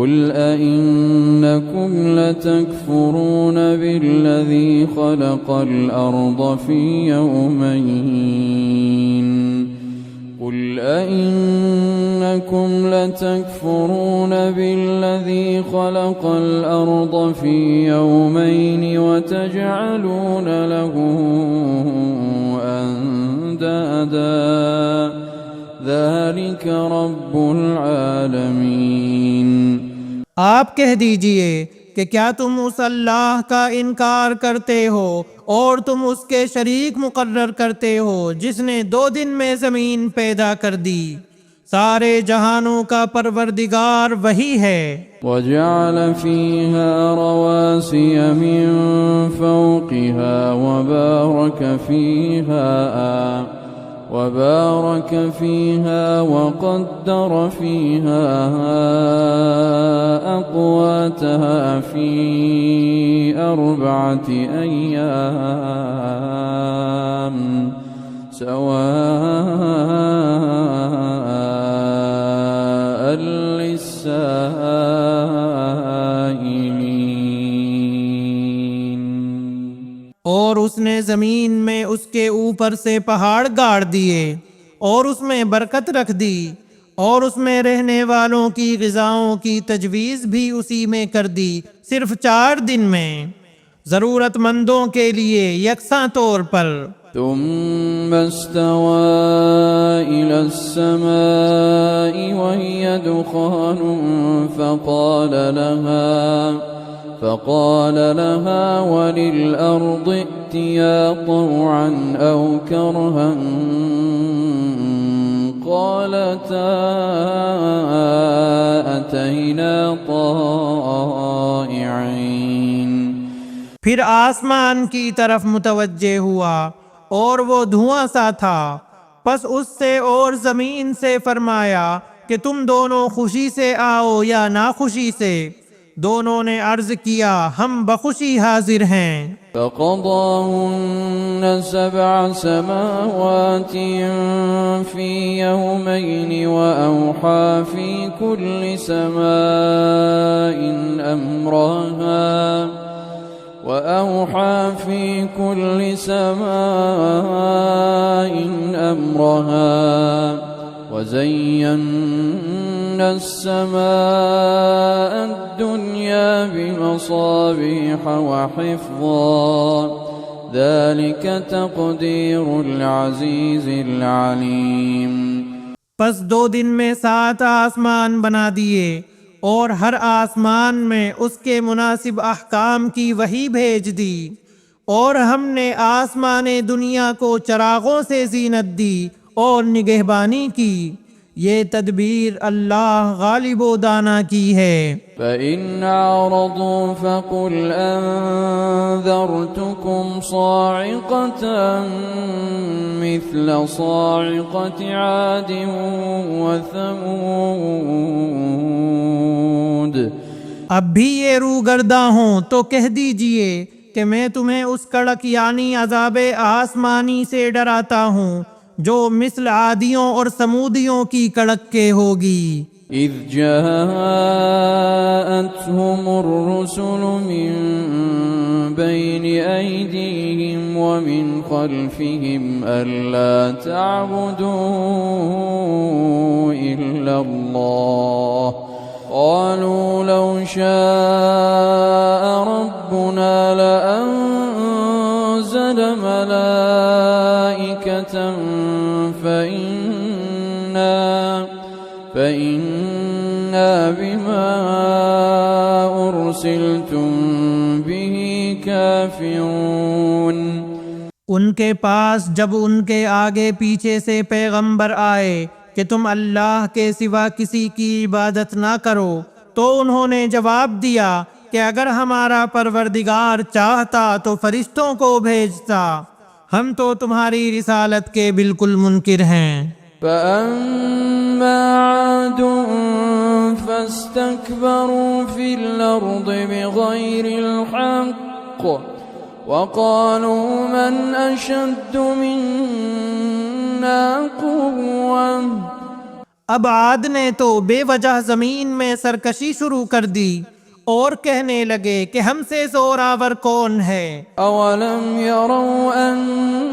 कुल अइन्नकुम लतकफुरून बिल्लज़ी खलक़ल अर्द फ़ी यौमैन कुल अइन्नकुम लतकफुरून बिल्लज़ी खलक़ल अर्द फ़ी यौमैन वतजअलून लहू अंदादा ज़ालिक रब्बुल आलमीन। आप कह दीजिए कि क्या तुम उस अल्लाह का इनकार करते हो और तुम उसके शरीक मुकर्रर करते हो जिसने 2 दिन में ज़मीन पैदा कर दी। सारे जहानों का परवरदिगार वही है। वजअल फ़ीहा रवासिय मिन फ़ौक़िहा वबारक फ़ीहा वक़द्दर फ़ीहा अक़वातहा फ़ी अर्बअति अय्याम सवाअन लिस्साइलीन। और उसने ज़मीन में उसके ऊपर से पहाड़ गाड़ दिए और उसमें बरकत रख दी और उसमें रहने वालों की ग़िज़ाओं की तजवीज़ भी उसी में कर दी, सिर्फ 4 दिन में, ज़रूरतमंदों के लिए यकसां तौर पर। थुम्मा इस्तवा इलस्समाइ वहिय दुखानुन फ़क़ाल लहा वलिल-अर्दि इअ्तिया तौअन औ करहन क़ालता अतैना ताइईन। फिर आसमान की तरफ मुतवज्जे हुआ और वो धुआं सा था, पस उससे और ज़मीन से फरमाया कि तुम दोनों खुशी से आओ या नाखुशी से। दोनों ने अर्ज किया, हम बखुशी हाजिर हैं। फ़क़ज़ाहुन्न सबअ समावातिन फ़ी यौमैन वअौहा फ़ी कुल्लि समाइन अम्रहा वज़य्यन्ना अस्समाअ अद्दुन्या बिमसाबीह वहिफ़्ज़ा ज़ालिक तक़दीरुल अज़ीज़िल अलीम। पस 2 दिन में 7 आसमान बना दिए और हर आसमान में उसके मुनासिब अहकाम की वही भेज दी, और हमने आसमाने दुनिया को चरागों से ज़ीनत दी और निगहबानी की। ये तदबीर अल्लाह गालिब व दाना की है। फ़इन अअरदू फ़क़ुल अंज़रतुकुम साइक़तन मिस्ल साइक़ति आदिन व समूद। अब भी ये रूगर्दा हों तो कह दीजिए कि मैं तुम्हें उस कड़क यानी अज़ाबे आसमानी से डराता हूँ जो मिस्ल आदियों और समूदियों की कड़क के होगी। इज़ जाअतहुमुर रुसुलु मिन बैनि अयदीहिम व मिन खल्फिहिम अल्ला तअबुदू इल्लल्लाह क़ालू लौ शाअ रब्बुना लअन्ज़ल मलाइकतन फ़इन्ना बिमा उर्सिलतुम बिही काफ़िरून। उनके पास जब उनके आगे पीछे से पैगंबर आए कि तुम अल्लाह के सिवा किसी की इबादत ना करो, तो उन्होंने जवाब दिया कि अगर हमारा परवरदिगार चाहता तो फरिश्तों को भेजता, हम तो तुम्हारी रिसालत के बिल्कुल मुनकिर हैं। फ़अम्मा आदुन फ़स्तकबरू फ़िल अर्दि बिग़ैरिल हक़्क़ वक़ालू मन अशद्दु मिन्ना क़ुव्वह। अब आद ने तो बेवजह जमीन में सरकशी शुरू कर दी और कहने लगे कि हमसे जोरावर कौन है। अवलम यरौ अन्नल्लाह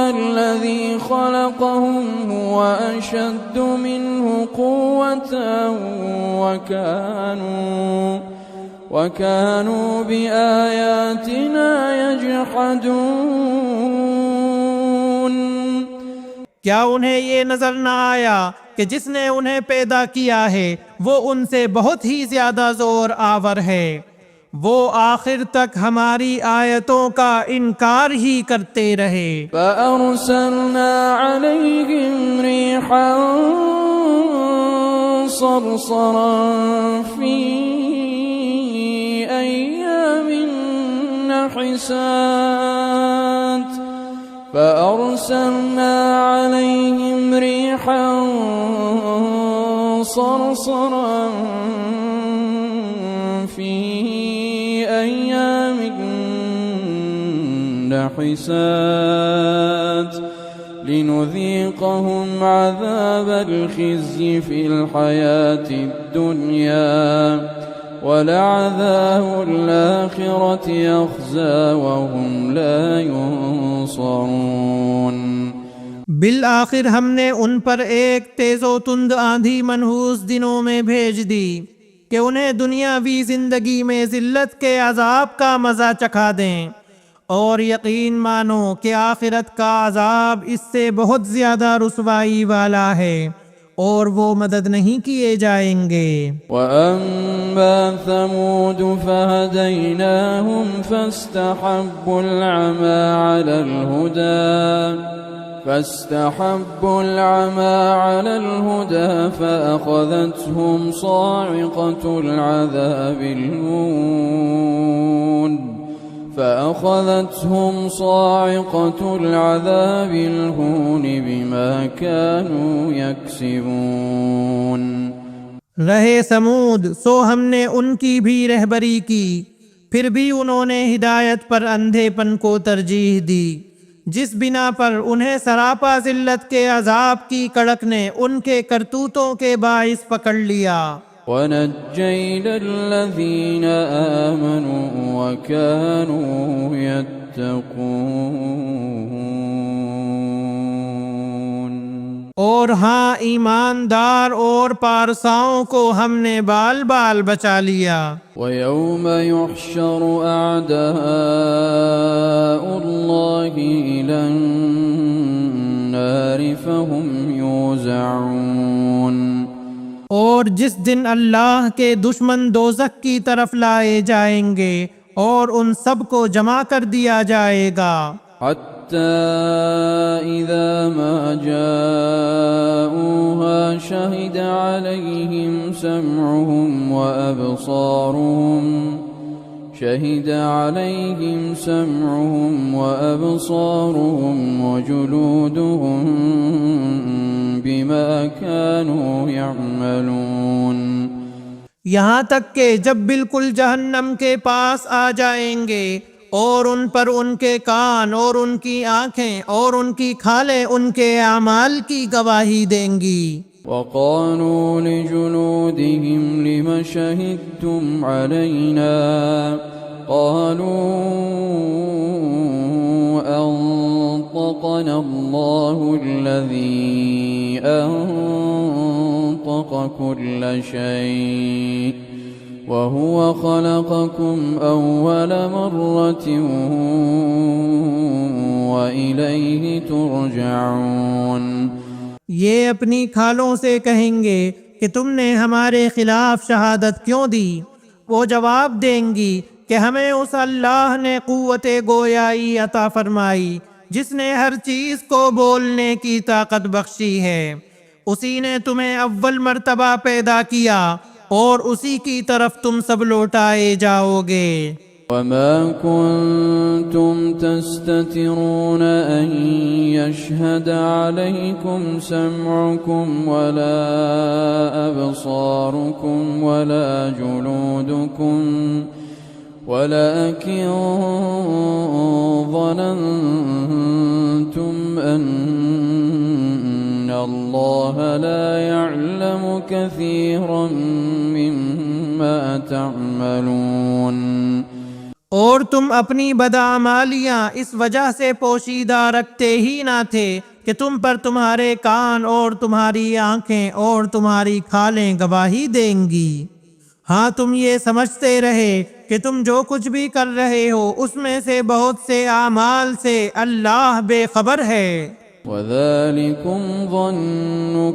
अल्लज़ी खलक़हुम हुवा अशद्दु मिन्हु क़ुव्वतन वकानू बिआयातिना यजहदून। क्या उन्हें ये नजर न आया कि जिसने उन्हें पैदा किया है वो उनसे बहुत ही ज्यादा जोर आवर है, वो आखिर तक हमारी आयतों का इनकार ही करते रहे। फअरसलना अलैहिम रिहन सरसरन फी अय्यामिन नहिसात فأرسلنا عليهم ريحا صرصرا في أيام نحسات لنذيقهم عذاب الخزي في الحياة الدنيا ولعذاب الآخرة أخزى وهم لا ينصرون। बिल आखिर हमने उन पर एक तेजो तुंद आंधी मनहूस दिनों में भेज दी कि उन्हें दुनियावी जिंदगी में जिल्लत के अजाब का मजा चखा दें, और यकीन मानो कि आखिरत का अजाब इससे बहुत ज्यादा रुसवाई वाला है और वो मदद नहीं किए जाएंगे। वअम्मा समूद फहदैनाहुम फस्तहब्बुल अमा अलल हुदा फअखज़तहुम साइक़तुल अज़ाबिल हून बिमा कानू यक्सिबून। रहे समूद, सो हमने उनकी भी रहबरी की, फिर भी उन्होंने हिदायत पर अंधेपन को तरजीह दी, जिस बिना पर उन्हें सरापा जिल्लत के अजाब की कड़क ने उनके करतूतों के बाइस पकड़ लिया। वनज्जैना अल्लज़ीन आमनू वकानू यत्तकून। और हाँ, ईमानदार और पारसाओं को हमने बाल बाल बचा लिया। वयौम युहशरु अअदाउल्लाहि इलन नारि फहुम यूज़ऊन। और जिस दिन अल्लाह के दुश्मन दोज़ख की तरफ लाए जाएंगे और उन सब को जमा कर दिया जाएगा। हत्ता इज़ा मा जाऊहा शहिद अलैहिम समउहुम व अबसारुहुम व जुलूदुहुम बिमा कानू यअमलून। यहाँ तक के जब बिल्कुल जहन्नम के पास आ जाएंगे और उन पर उनके कान और उनकी आंखें और उनकी खालें उनके अमाल की गवाही देंगी। वक़ालू लिजुलूदिहिम लिमा शहिदतुम अलैना क़ालू अंतक़ना अल्लाहु अल्लज़ी अंतक़ कुल्ल शै'इन वहुव ख़लक़कुम अव्वल मर्रतिन व इलैहि तुरजऊन। ये अपनी खालों से कहेंगे कि तुमने हमारे खिलाफ शहादत क्यों दी? वो जवाब देंगी कि हमें उस अल्लाह ने कुव्वते गोयाई अता फरमाई जिसने हर चीज को बोलने की ताकत बख्शी है। उसी ने तुम्हें अव्वल मर्तबा पैदा किया और उसी की तरफ तुम सब लौटाए जाओगे। वमा कुन्तुम तस्ततिरून अन यशहद अलैकुम समउकुम वला अबसारुकुम वला जुलूदुकुम वलाकिन ظننتم अल्लाह ला यअलमु कसीरन मिम्मा तअमलून। और तुम अपनी बदआमालियाँ इस वजह से पोशीदा रखते ही ना थे कि तुम पर तुम्हारे कान और तुम्हारी आंखें और तुम्हारी खालें गवाही देंगी। हाँ, तुम ये समझते रहे कि तुम जो कुछ भी कर रहे हो उसमें से बहुत से आमाल से अल्लाह बेखबर है। वज़ालिकुम ज़न्नुकुमुल्लज़ी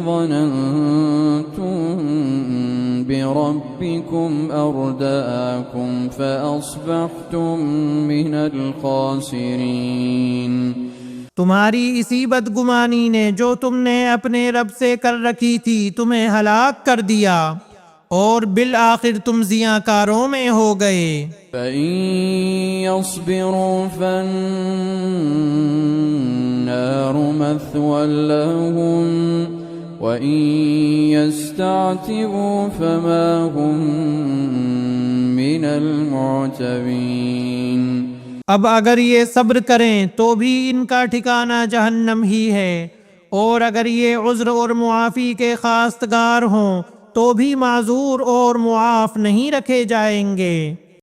ज़ननतुम बिरब्बिकुम अर्दाअकुम फ़अस्बहतुम मिनल खासिरीन। तुम्हारी इसी बदगुमानी ने जो तुमने अपने रब से कर रखी थी तुम्हें हलाक कर दिया और बिल आखिर तुम ज़ियाकारों में हो गए। फ़इन यस्बिरू फ़न्नारु मथवन लहुम वइन यस्तअतिबू फमा हुम मिनल मुअतबीन। अब अगर ये सब्र करें तो भी इनका ठिकाना जहन्नम ही है, और अगर ये उज़्र और मुआफ़ी के खास्तगार हों तो भी माजूर और मुआफ़ नहीं रखे जाएंगे।